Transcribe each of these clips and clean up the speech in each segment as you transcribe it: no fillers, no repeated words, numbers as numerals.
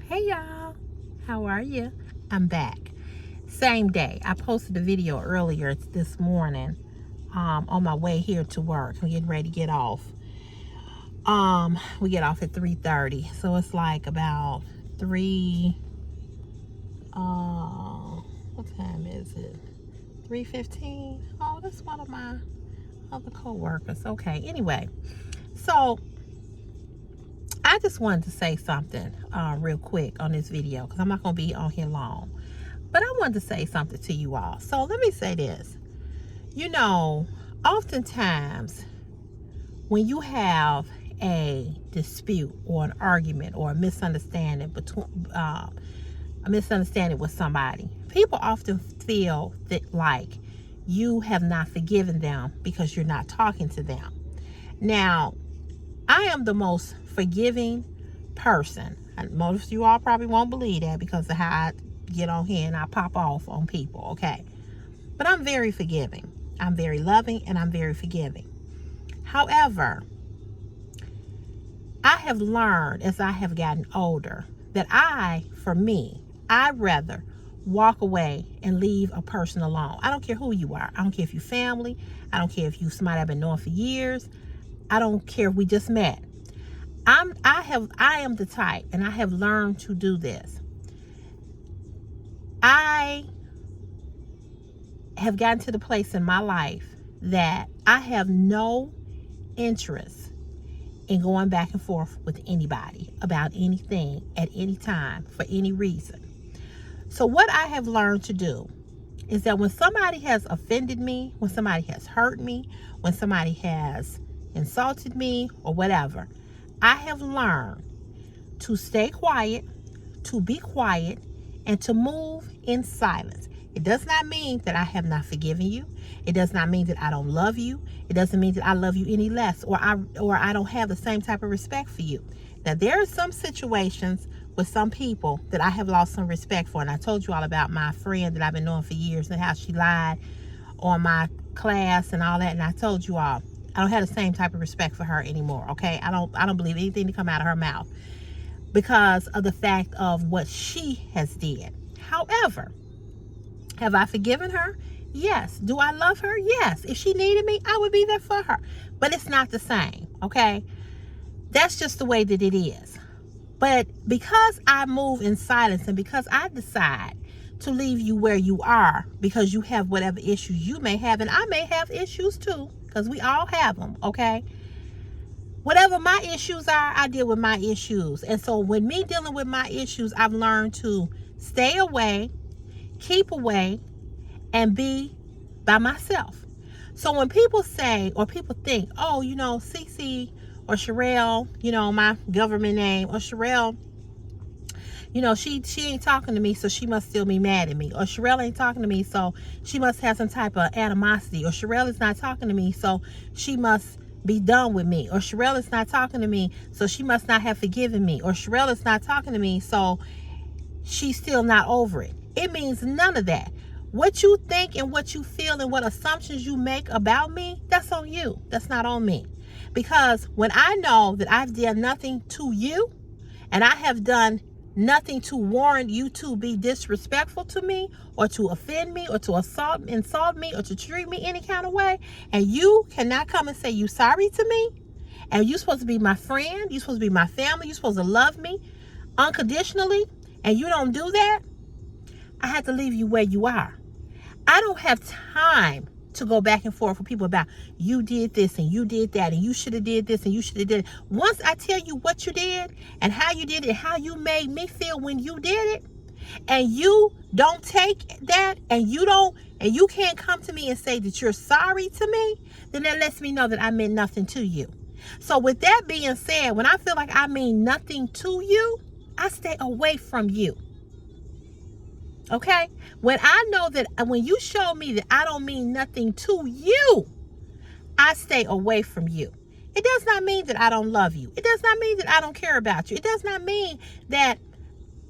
Hey y'all, how are you? I'm back. Same day. I posted a video earlier this morning on my way here to work. I'm getting ready to get off. We get off at 3:30, so it's like about 3 what time is it? 3:15. Oh, that's one of my other co-workers. Okay, anyway, so I just wanted to say something real quick on this video because I'm not going to be on here long. But I wanted to say something to you all. So let me say this. You know, oftentimes when you have a dispute or an argument or a misunderstanding with somebody, people often feel that like you have not forgiven them because you're not talking to them. Now, I am the most forgiving person. And most of you all probably won't believe that because of how I get on here and I pop off on people, okay? But I'm very forgiving. I'm very loving and I'm very forgiving. However, I have learned as I have gotten older that I'd rather walk away and leave a person alone. I don't care who you are. I don't care if you're family. I don't care if you somebody I've been knowing for years. I don't care if we just met. I am the type, and I have learned to do this. I have gotten to the place in my life that I have no interest in going back and forth with anybody about anything at any time for any reason. So what I have learned to do is that when somebody has offended me, when somebody has hurt me, when somebody has insulted me or whatever, I have learned to stay quiet, to be quiet, and to move in silence. It does not mean that I have not forgiven you. It does not mean that I don't love you. It doesn't mean that I love you any less or I don't have the same type of respect for you. Now, there are some situations with some people that I have lost some respect for. And I told you all about my friend that I've been knowing for years and how she lied on my class and all that. And I told you all, I don't have the same type of respect for her anymore, okay? I don't believe anything to come out of her mouth because of the fact of what she has did. However, have I forgiven her? Yes. Do I love her? Yes. If she needed me, I would be there for her. But it's not the same, okay? That's just the way that it is. But because I move in silence and because I decide to leave you where you are because you have whatever issues you may have, and I may have issues too, because we all have them, okay? Whatever my issues are, I deal with my issues. And so when me dealing with my issues, I've learned to stay away, keep away, and be by myself. So when people say or people think, oh, you know, Cece or Sherelle, you know, my government name, or Sherelle, you know, she ain't talking to me, so she must still be mad at me. Or Sherelle ain't talking to me, so she must have some type of animosity. Or Sherelle is not talking to me, so she must be done with me. Or Sherelle is not talking to me, so she must not have forgiven me. Or Sherelle is not talking to me, so she's still not over it. It means none of that. What you think and what you feel and what assumptions you make about me, that's on you. That's not on me. Because when I know that I've done nothing to you and I have done nothing to warrant you to be disrespectful to me or to offend me or to insult me or to treat me any kind of way, and you cannot come and say you sorry to me, and you're supposed to be my friend, you're supposed to be my family, you're supposed to love me unconditionally, and you don't do that, I have to leave you where you are. I don't have time to go back and forth with people about you did this and you did that and you should have did this and you should have did it. Once I tell you what you did and how you did it and how you made me feel when you did it, and you don't take that and you can't come to me and say that you're sorry to me, then that lets me know that I meant nothing to you. So with that being said, when I feel like I mean nothing to you, I stay away from you. Okay? When I know that when you show me that I don't mean nothing to you, I stay away from you. It does not mean that I don't love you. It does not mean that I don't care about you. It does not mean that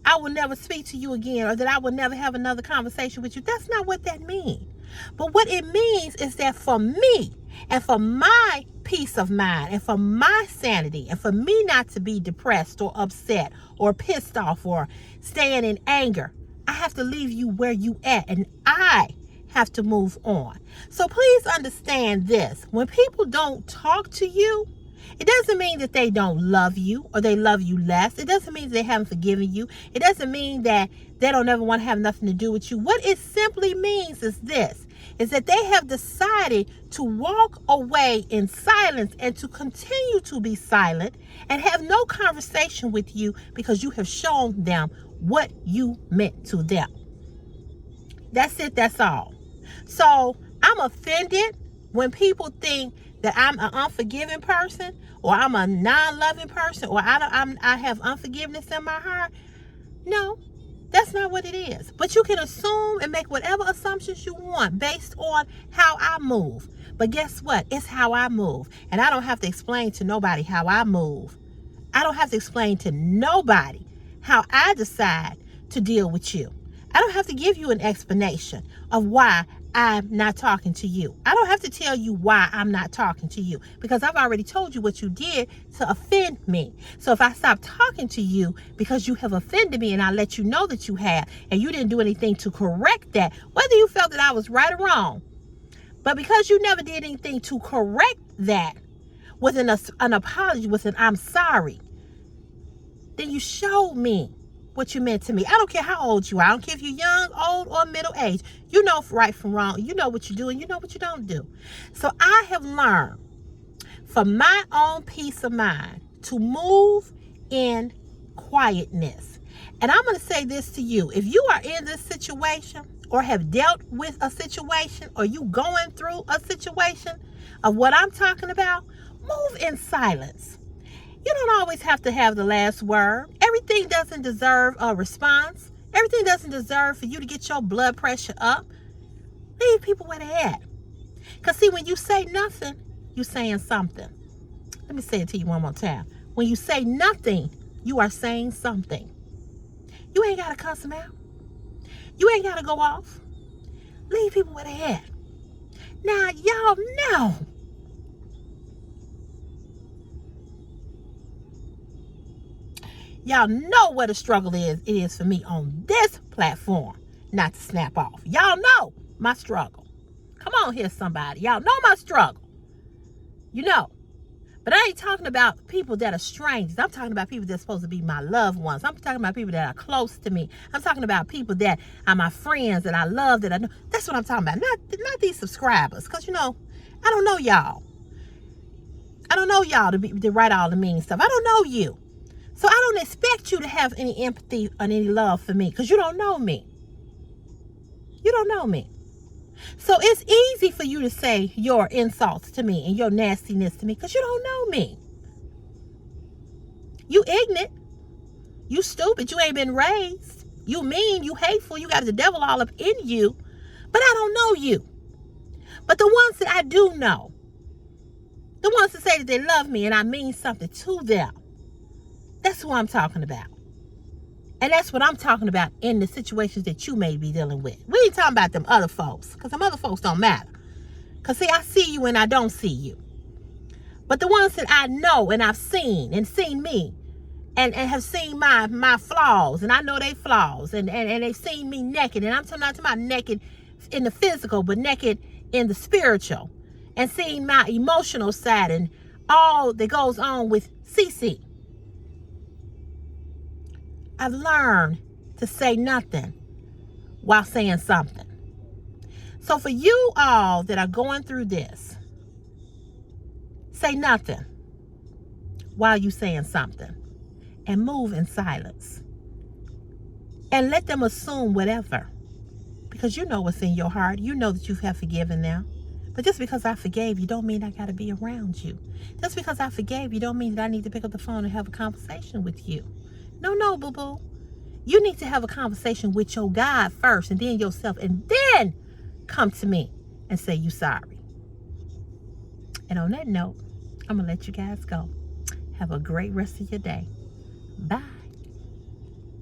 I will never speak to you again or that I will never have another conversation with you. That's not what that means. But what it means is that for me and for my peace of mind and for my sanity and for me not to be depressed or upset or pissed off or staying in anger, I have to leave you where you at, and I have to move on. So please understand this. When people don't talk to you, it doesn't mean that they don't love you or they love you less. It doesn't mean they haven't forgiven you. It doesn't mean that they don't ever want to have nothing to do with you. What it simply means is this, is that they have decided to walk away in silence and to continue to be silent and have no conversation with you because you have shown them what you meant to them. That's it. That's all. So I'm offended when people think that I'm an unforgiving person or I'm a non-loving person or I have unforgiveness in my heart. No, that's not what it is. But you can assume and make whatever assumptions you want based on how I move. But guess what? It's how I move. And I don't have to explain to nobody how I move. I don't have to explain to nobody how I decide to deal with you. I don't have to give you an explanation of why I'm not talking to you. I don't have to tell you why I'm not talking to you because I've already told you what you did to offend me. So if I stop talking to you because you have offended me and I let you know that you have and you didn't do anything to correct that, whether you felt that I was right or wrong, but because you never did anything to correct that with an apology, with an I'm sorry, then you showed me what you meant to me. I don't care how old you are. I don't care if you're young, old, or middle age. You know right from wrong. You know what you do and you know what you don't do. So I have learned for my own peace of mind to move in quietness. And I'm going to say this to you. If you are in this situation or have dealt with a situation or you going through a situation of what I'm talking about, move in silence. You don't always have to have the last word. Everything doesn't deserve a response. Everything doesn't deserve for you to get your blood pressure up. Leave people where they're at. Because see, when you say nothing, you're saying something. Let me say it to you one more time. When you say nothing, you are saying something. You ain't got to cuss them out. You ain't got to go off. Leave people where they're at. Now, y'all know. Y'all know what a struggle it is for me on this platform not to snap off. Y'all know my struggle. Come on here, somebody. Y'all know my struggle. You know. But I ain't talking about people that are strangers. I'm talking about people that's supposed to be my loved ones. I'm talking about people that are close to me. I'm talking about people that are my friends that I love, that I know. That's what I'm talking about. Not these subscribers. Because, you know, I don't know y'all. I don't know y'all to write all the mean stuff. I don't know you. So I don't expect you to have any empathy or any love for me because you don't know me. You don't know me. So it's easy for you to say your insults to me and your nastiness to me because you don't know me. You ignorant. You stupid. You ain't been raised. You mean. You hateful. You got the devil all up in you. But I don't know you. But the ones that I do know, the ones that say that they love me and I mean something to them, that's who I'm talking about. And that's what I'm talking about in the situations that you may be dealing with. We ain't talking about them other folks, because them other folks don't matter. Because, see, I see you and I don't see you. But the ones that I know and I've seen and seen me and have seen my flaws, and I know they flaws, and they've seen me naked, and I'm not talking about naked in the physical, but naked in the spiritual, and seeing my emotional side and all that goes on with Cece. I've learned to say nothing while saying something. So for you all that are going through this, say nothing while you saying something and move in silence. And let them assume whatever. Because you know what's in your heart. You know that you have forgiven them. But just because I forgave you don't mean I got to be around you. Just because I forgave you don't mean that I need to pick up the phone and have a conversation with you. No, boo-boo. You need to have a conversation with your God first and then yourself, and then come to me and say you sorry. And on that note, I'm going to let you guys go. Have a great rest of your day. Bye.